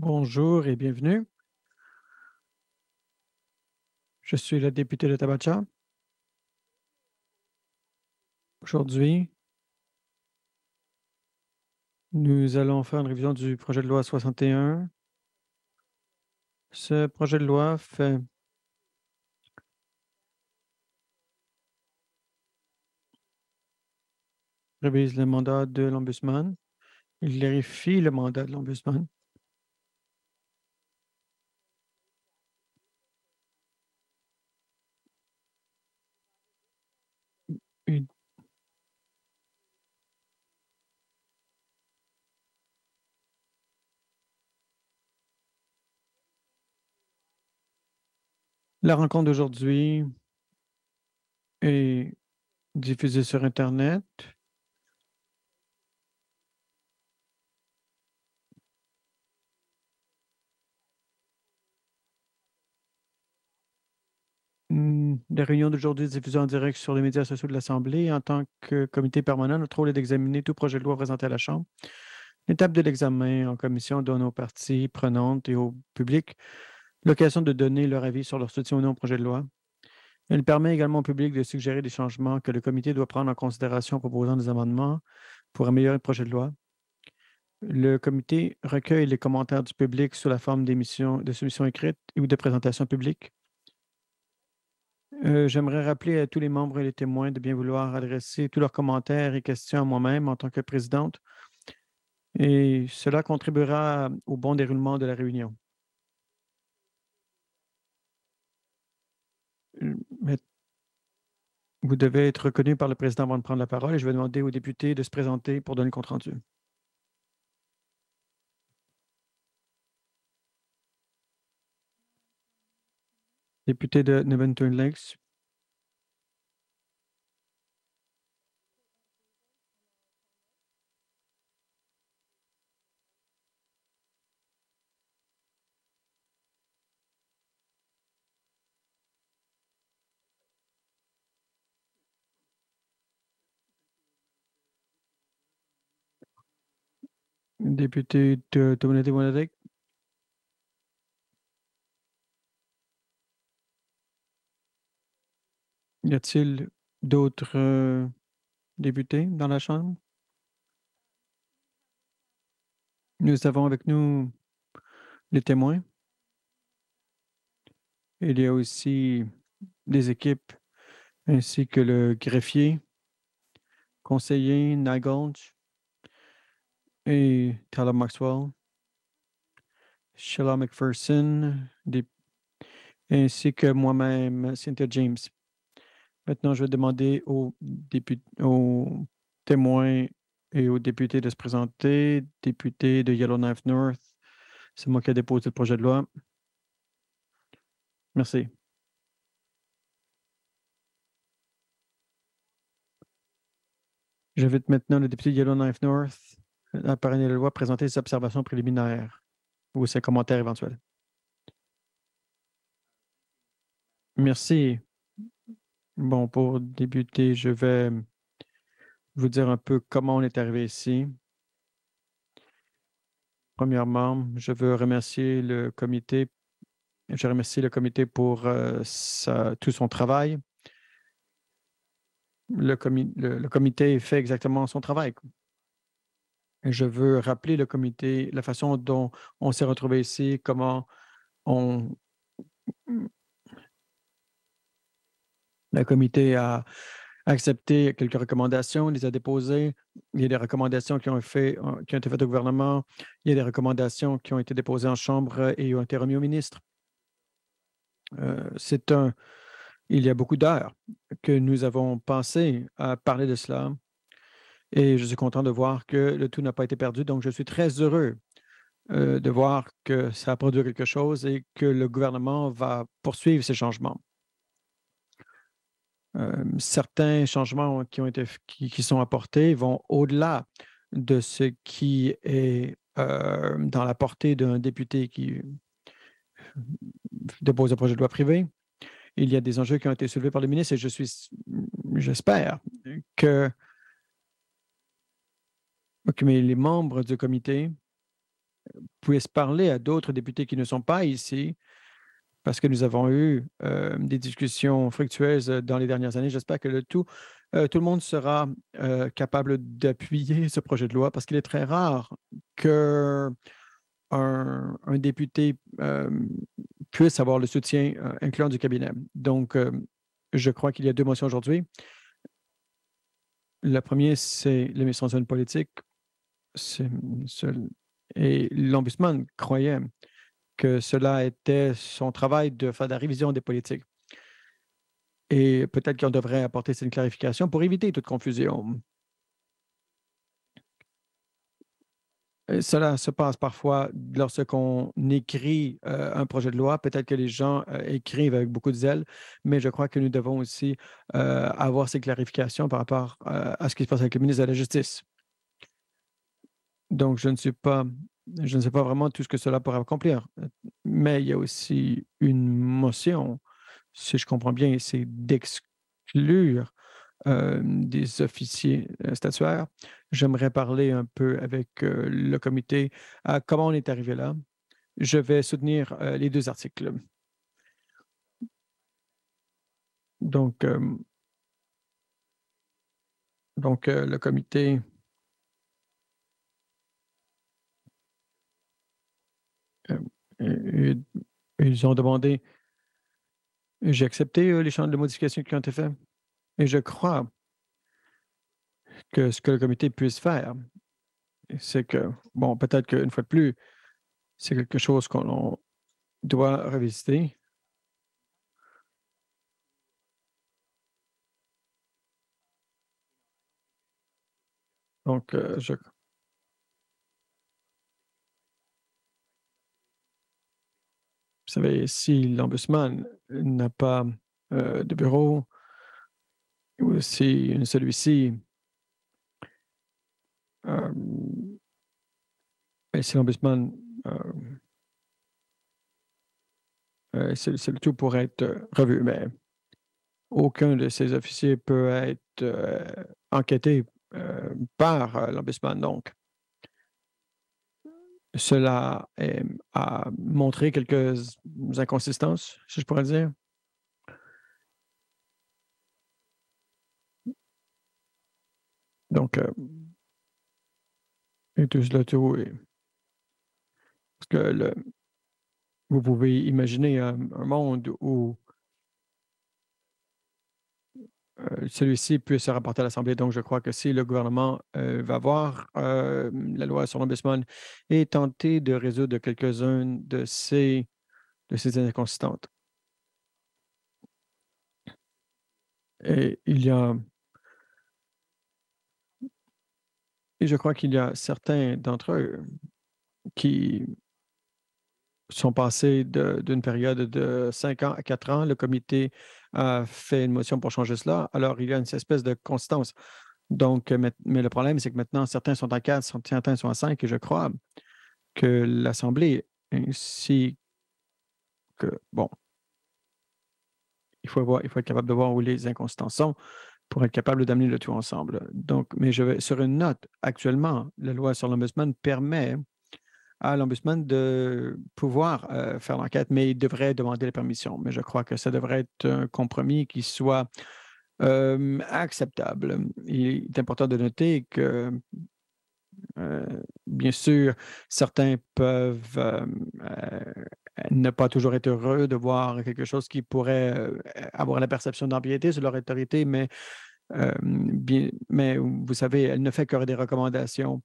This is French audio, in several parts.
Bonjour et bienvenue. Je suis le député de Tabacha. Aujourd'hui, nous allons faire une révision du projet de loi 61. Ce projet de loi révise le mandat de l'Ombudsman. Il vérifie le mandat de l'Ombudsman. Il- La rencontre d'aujourd'hui est diffusée sur Internet. La réunion d'aujourd'hui est diffusée en direct sur les médias sociaux de l'Assemblée. En tant que comité permanent, notre rôle est d'examiner tout projet de loi présenté à la Chambre. L'étape de l'examen en commission donne aux parties prenantes et au public l'occasion de donner leur avis sur leur soutien ou non au projet de loi. Elle permet également au public de suggérer des changements que le comité doit prendre en considération en proposant des amendements pour améliorer le projet de loi. Le comité recueille les commentaires du public sous la forme de soumissions écrites ou de présentations publiques. J'aimerais rappeler à tous les membres et les témoins de bien vouloir adresser tous leurs commentaires et questions à moi-même en tant que présidente, et cela contribuera au bon déroulement de la réunion. Mais vous devez être reconnu par le président avant de prendre la parole et je vais demander aux députés de se présenter pour donner le compte-rendu. Député de Nivington Lakes. Député de Tomonete-Wanadek. Y a-t-il d'autres députés dans la Chambre? Nous avons avec nous les témoins. Il y a aussi des équipes ainsi que le greffier, conseiller Nagolj et Tyler Maxwell, Sheila McPherson, ainsi que moi-même, Cynthia James. Maintenant, je vais demander aux témoins et aux députés de se présenter. Député de Yellowknife North, c'est moi qui ai déposé le projet de loi. Merci. J'invite maintenant le député de Yellowknife North à parrainer la loi, présenter ses observations préliminaires ou ses commentaires éventuels. Merci. Bon, pour débuter, je vais vous dire un peu comment on est arrivé ici. Premièrement, je veux remercier le comité. Je remercie le comité pour tout son travail. Le comité fait exactement son travail. Je veux rappeler le comité, la façon dont on s'est retrouvé ici, comment on, le comité a accepté quelques recommandations, les a déposées. Il y a des recommandations qui ont été faites au gouvernement. Il y a des recommandations qui ont été déposées en Chambre et ont été remises au ministre. Il y a beaucoup d'heures que nous avons passé à parler de cela et je suis content de voir que le tout n'a pas été perdu. Donc, je suis très heureux de voir que ça a produit quelque chose et que le gouvernement va poursuivre ces changements. Certains changements qui sont apportés vont au-delà de ce qui est dans la portée d'un député qui dépose un projet de loi privé. Il y a des enjeux qui ont été soulevés par le ministre et j'espère que les membres du comité puisse parler à d'autres députés qui ne sont pas ici, parce que nous avons eu des discussions fructueuses dans les dernières années. J'espère que tout le monde sera capable d'appuyer ce projet de loi parce qu'il est très rare qu'un un député puisse avoir le soutien incluant du cabinet. Donc, je crois qu'il y a deux motions aujourd'hui. La première, c'est l'émission politique. C'est- c'est- Et l'Ombudsman croyait que cela était son travail de faire de la révision des politiques. Et peut-être qu'on devrait apporter cette clarification pour éviter toute confusion. Et cela se passe parfois lorsqu'on écrit un projet de loi. Peut-être que les gens écrivent avec beaucoup de zèle, mais je crois que nous devons aussi avoir ces clarifications par rapport à ce qui se passe avec le ministre de la Justice. Donc, je ne sais pas vraiment tout ce que cela pourrait accomplir. Mais il y a aussi une motion, si je comprends bien, c'est d'exclure des officiers statuaires. J'aimerais parler un peu avec le comité à comment on est arrivé là. Je vais soutenir les deux articles. Donc, le comité, euh, euh, ils ont demandé, j'ai accepté les champs de modification qui ont été faits et je crois que ce que le comité puisse faire, c'est que, bon, peut-être qu'une fois de plus, c'est quelque chose qu'on doit revisiter. Donc, vous savez, si l'ombudsman n'a pas de bureau, ou si celui-ci, euh, et si l'ombudsman, c'est le tout pour être revu, mais aucun de ces officiers peut être enquêté par l'ombudsman. Donc, cela a montré quelques inconsistances, si je pourrais dire. Donc, et tout cela, tout, parce que vous pouvez imaginer un monde où celui-ci puisse se rapporter à l'Assemblée. Donc, je crois que si le gouvernement va voir la loi sur l'ombudsman et tenter de résoudre quelques-unes de ces inconsistantes. Et et je crois qu'il y a certains d'entre eux qui sont passés d'une période de 5 ans à 4 ans. Le comité a fait une motion pour changer cela. Alors, il y a une espèce de constance. Donc, mais le problème, c'est que maintenant, certains sont à 4, certains sont à 5, et je crois que l'Assemblée, ainsi que, bon, il faut être capable de voir où les inconsistances sont pour être capable d'amener le tout ensemble. Donc, mais je vais sur une note. Actuellement, la loi sur l'Ombudsman permet à l'Ombudsman de pouvoir faire l'enquête, mais il devrait demander la permission. Mais je crois que ça devrait être un compromis qui soit acceptable. Il est important de noter que bien sûr, certains peuvent ne pas toujours être heureux de voir quelque chose qui pourrait avoir la perception d'empiéter sur leur autorité, mais vous savez, elle ne fait que des recommandations.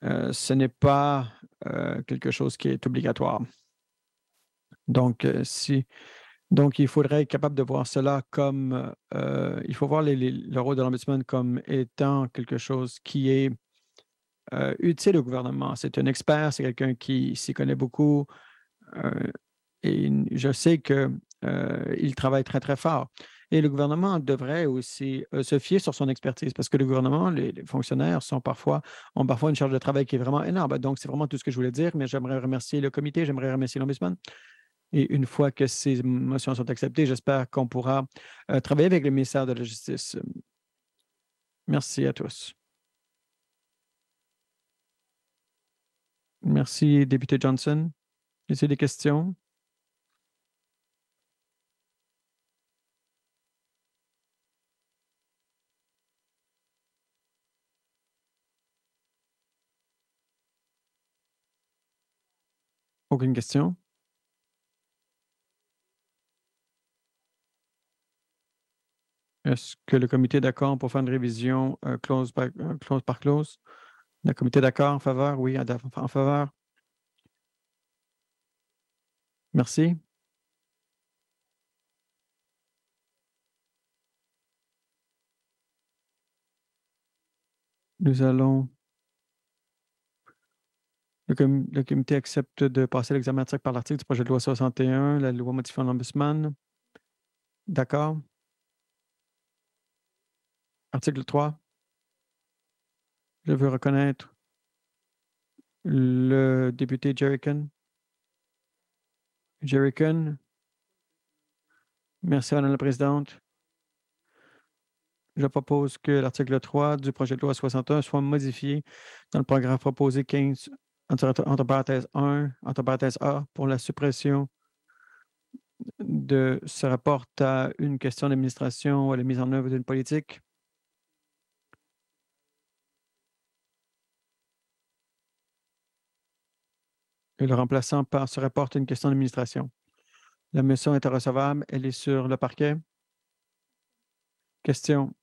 Ce n'est pas quelque chose qui est obligatoire. Donc, donc, il faudrait être capable de voir cela comme, il faut voir le rôle de l'ombudsman comme étant quelque chose qui est utile au gouvernement. C'est un expert, c'est quelqu'un qui s'y connaît beaucoup euh, et je sais qu'il travaille très, très fort. Et le gouvernement devrait aussi se fier sur son expertise parce que le gouvernement, les fonctionnaires ont parfois une charge de travail qui est vraiment énorme. Donc, c'est vraiment tout ce que je voulais dire, mais j'aimerais remercier le comité, j'aimerais remercier l'Ombudsman. Et une fois que ces motions sont acceptées, j'espère qu'on pourra travailler avec le ministère de la Justice. Merci à tous. Merci, député Johnson. Y a-t-il des questions? Aucune question? Est-ce que le comité est d'accord pour faire une révision clause par clause? Le comité est d'accord en faveur? Oui, en faveur. Merci. Nous allons. Le comité accepte de passer l'examen article par l'article du projet de loi 61, la loi modifiant l'Ombudsman. D'accord. Article 3. Je veux reconnaître le député Jerrican. Jerrican. Merci, Madame la Présidente. Je propose que l'article 3 du projet de loi 61 soit modifié dans le paragraphe proposé 15, entre parenthèses 1, entre parenthèses A, pour la suppression de se rapporte à une question d'administration ou à la mise en œuvre d'une politique. Et le remplaçant par se rapporte à une question d'administration. La motion est recevable. Elle est sur le parquet. Question.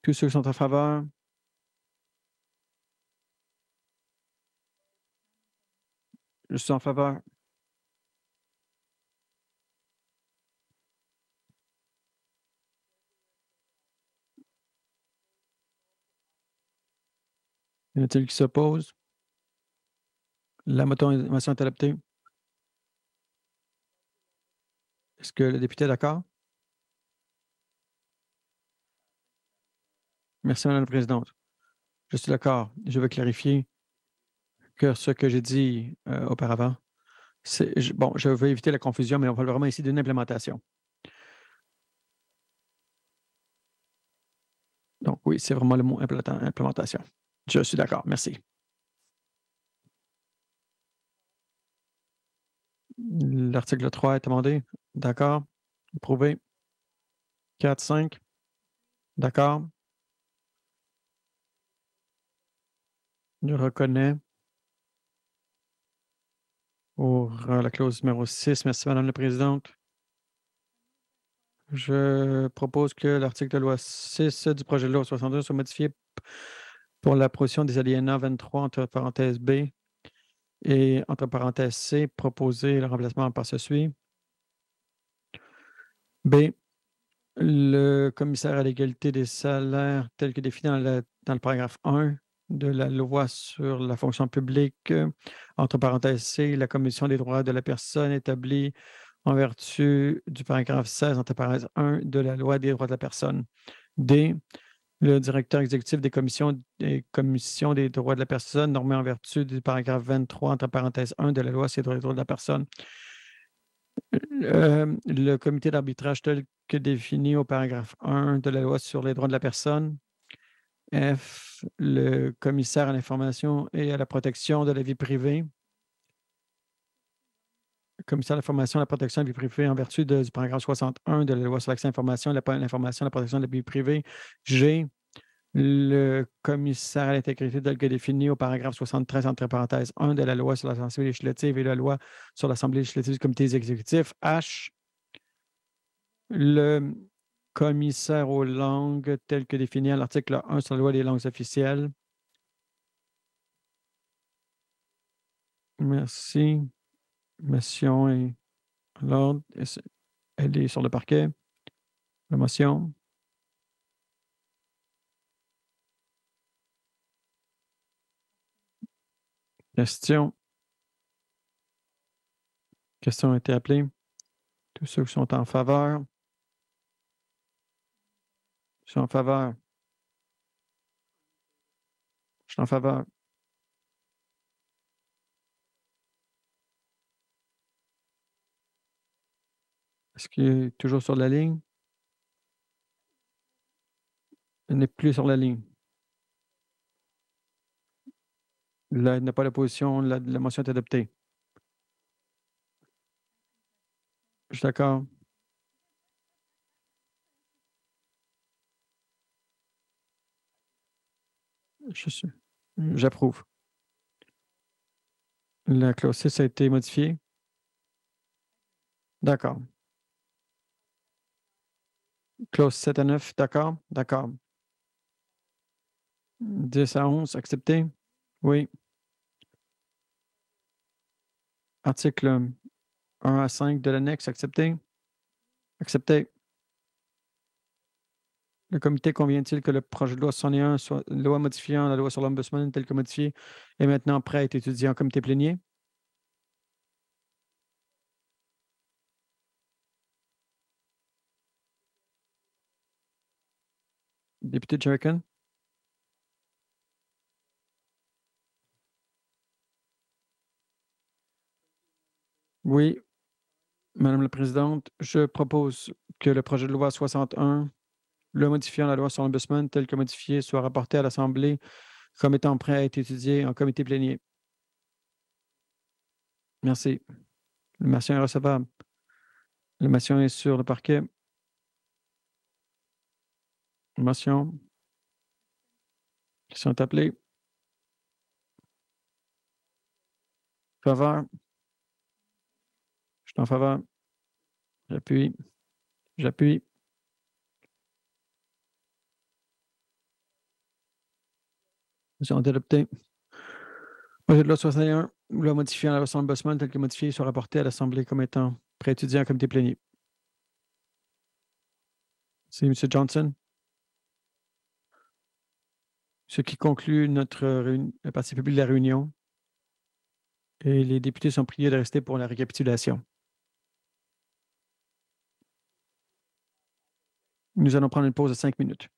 Tous ceux qui sont en faveur? Je suis en faveur. Y en a-t-il qui s'opposent? La motion est adoptée. Est-ce que le député est d'accord? Merci, Madame la Présidente. Je suis d'accord. Je veux clarifier que ce que j'ai dit auparavant, bon, je veux éviter la confusion, mais on parle vraiment ici d'une implémentation. Donc oui, c'est vraiment le mot implémentation. Je suis d'accord. Merci. L'article 3 est amendé. D'accord. Approuvé. 4, 5. D'accord. Je reconnais pour la clause numéro 6. Merci, Madame la Présidente. Je propose que l'article de loi 6 du projet de loi 62 soit modifié pour la position des alinéas 23 entre parenthèses B et entre parenthèses C, proposer le remplacement par ce suit. B. Le commissaire à l'égalité des salaires tel que défini dans le paragraphe 1 de la loi sur la fonction publique, entre parenthèses C, la commission des droits de la personne établie en vertu du paragraphe 16, entre parenthèses 1 de la loi des droits de la personne. D. Le directeur exécutif des commissions des droits de la personne nommé en vertu du paragraphe 23, entre parenthèses 1 de la loi sur les droits de la personne. Le comité d'arbitrage tel que défini au paragraphe 1 de la loi sur les droits de la personne. F, le commissaire à l'information et à la protection de la vie privée. Le commissaire à l'information et à la protection de la vie privée en vertu du paragraphe 61 de la loi sur l'accès à l'information, l'information et la protection de la vie privée. G, le commissaire à l'intégrité tel que défini au paragraphe 73, entre parenthèses 1 de la loi sur l'Assemblée législative et la loi sur l'Assemblée législative du comité exécutif. H, le commissaire aux langues tel que défini à l'article 1 sur la loi des langues officielles. Merci. Motion est à l'ordre. Elle est sur le parquet. La motion. Question. Question a été appelée. Tous ceux qui sont en faveur. Je suis en faveur. Je suis en faveur. Est-ce qu'il est toujours sur la ligne? Il n'est plus sur la ligne. Il n'y a pas d'opposition, la motion est adoptée. Je suis d'accord. Je suis J'approuve. La clause 6 a été modifiée? D'accord. Clause 7 à 9, d'accord? D'accord. 10 à 11, accepté? Oui. Article 1 à 5 de l'annexe, accepté? Accepté. Le comité convient-il que le projet de loi 61, soit loi modifiant la loi sur l'Ombudsman tel que modifié, est maintenant prêt à être étudié en comité plénier? Député Jerrican? Oui, Madame la présidente, je propose que le projet de loi 61, loi modifiant la loi sur l'Ombudsman tel que modifié, soit rapporté à l'Assemblée comme étant prêt à être étudié en comité plénier. Merci. La motion est recevable. La motion est sur le parquet. Motion. Question est appelée. Faveur. Je suis en faveur. J'appuie. J'appuie. Motion est adoptée. Projet de loi 61, loi modifiant la loi sur l'Ombudsman tel que modifié, soit rapporté à l'Assemblée comme étant prêt à étudier en comité plénier. C'est M. Johnson. Ce qui conclut notre la partie publique de la réunion. Et les députés sont priés de rester pour la récapitulation. Nous allons prendre une pause de 5 minutes.